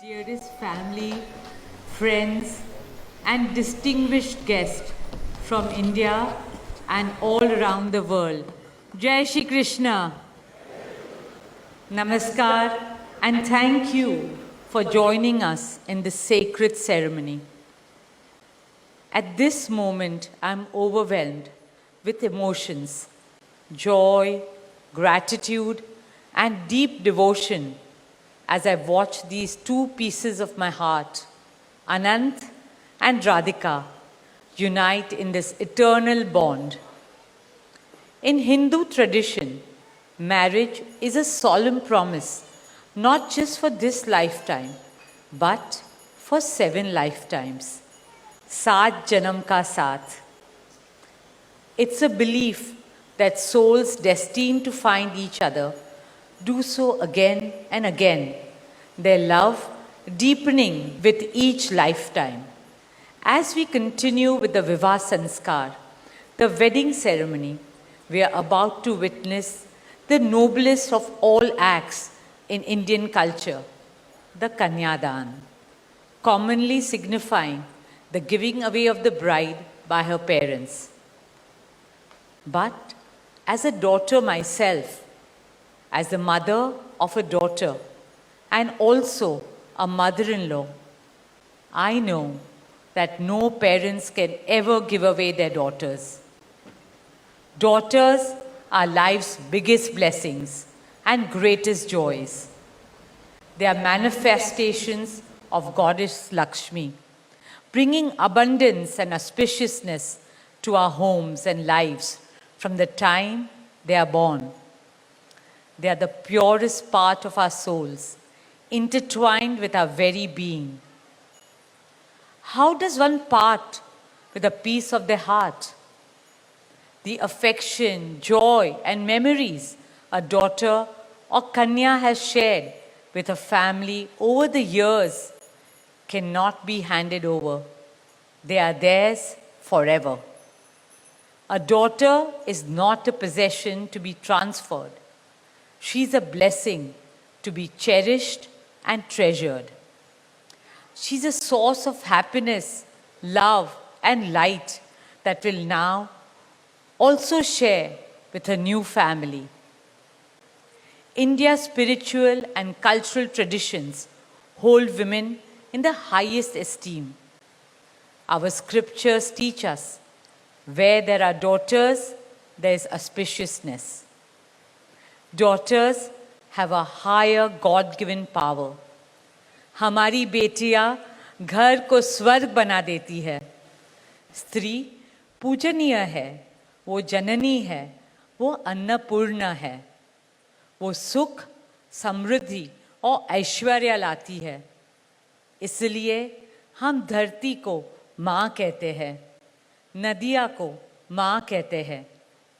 Dearest family, friends, and distinguished guests from India and all around the world. Jai Shri Krishna. Namaskar, and thank you for joining us in this sacred ceremony. At this moment, I'm overwhelmed with emotions, joy, gratitude, and deep devotion as I watch these two pieces of my heart, Anant and Radhika, unite in this eternal bond. In Hindu tradition, marriage is a solemn promise, not just for this lifetime, but for 7 lifetimes. Saat Janam Ka Saath. It's a belief that souls destined to find each other do so again and again, their love deepening with each lifetime. As we continue with the Vivah Sanskar, the wedding ceremony, we are about to witness the noblest of all acts in Indian culture, the Kanyadan, commonly signifying the giving away of the bride by her parents. But as a daughter myself, as the mother of a daughter and also a mother-in-law, I know that no parents can ever give away their daughters. Daughters are life's biggest blessings and greatest joys. They are manifestations of Goddess Lakshmi, bringing abundance and auspiciousness to our homes and lives from the time they are born. They are the purest part of our souls, intertwined with our very being. How does one part with a piece of their heart? The affection, joy, and memories a daughter or Kanya has shared with her family over the years cannot be handed over. They are theirs forever. A daughter is not a possession to be transferred. She's a blessing to be cherished and treasured. She's a source of happiness, love, and light that will now also share with her new family. India's spiritual and cultural traditions hold women in the highest esteem. Our scriptures teach us where there are daughters, there is auspiciousness. Daughters have a higher God-given power. हमारी बेटियां घर को स्वर्ग बना देती है. स्त्री पूजनीय है, वो जननी है, वो अन्नपूर्णा है. वो सुख, समृद्धि और ऐश्वर्य लाती है. इसलिए हम धरती को माँ कहते हैं, नदियाँ को माँ कहते हैं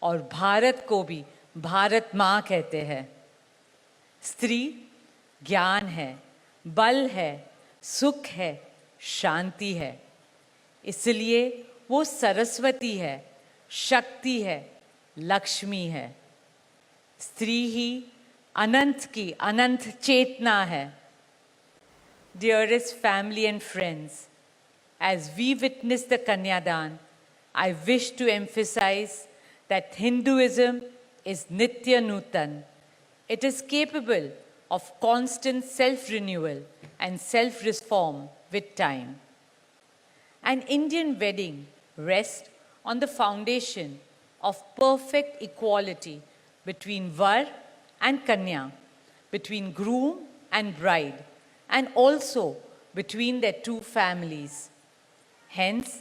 और भारत को भी भारत माँ कहते हैं. स्त्री ज्ञान है, बल है, सुख है, शांति है. इसलिए वो सरस्वती है, शक्ति है, लक्ष्मी है. स्त्री ही अनंत की अनंत चेतना है. Dearest family and friends, as we witness the Kanyadan, I wish to emphasize that Hinduism is Nitya Nutan. It is capable of constant self-renewal and self-reform with time. An Indian wedding rests on the foundation of perfect equality between Var and Kanya, between groom and bride, and also between their two families. Hence,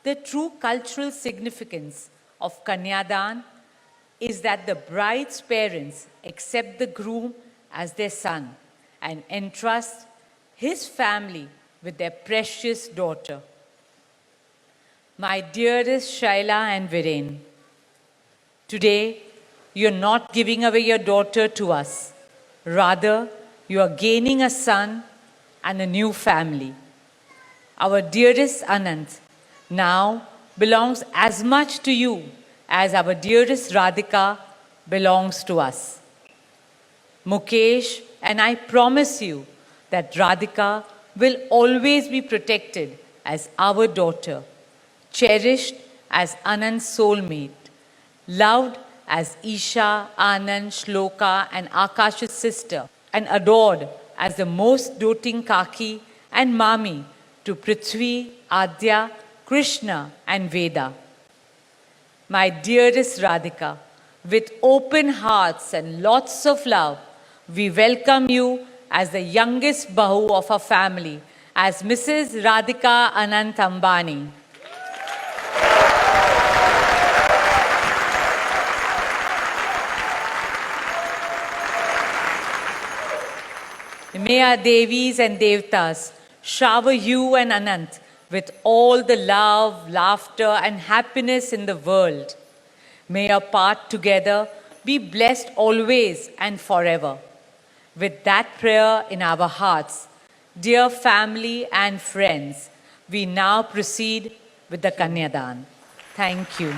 the true cultural significance of Kanyadan is that the bride's parents accept the groom as their son and entrust his family with their precious daughter. My dearest Shaila and Viren, today you're not giving away your daughter to us. Rather, you are gaining a son and a new family. Our dearest Anant now belongs as much to you as our dearest Radhika belongs to us. Mukesh and I promise you that Radhika will always be protected as our daughter, cherished as Anand's soulmate, loved as Isha, Anand, Shloka, and Akash's sister, and adored as the most doting Kaki and Mami to Prithvi, Adya, Krishna, and Veda. My dearest Radhika, with open hearts and lots of love, we welcome you as the youngest Bahu of our family, as Mrs. Radhika Anant Ambani. May our Devis and Devtas shower you and Anant with all the love, laughter, and happiness in the world. May our path together be blessed always and forever. With that prayer in our hearts, dear family and friends, we now proceed with the Kanyadan. Thank you.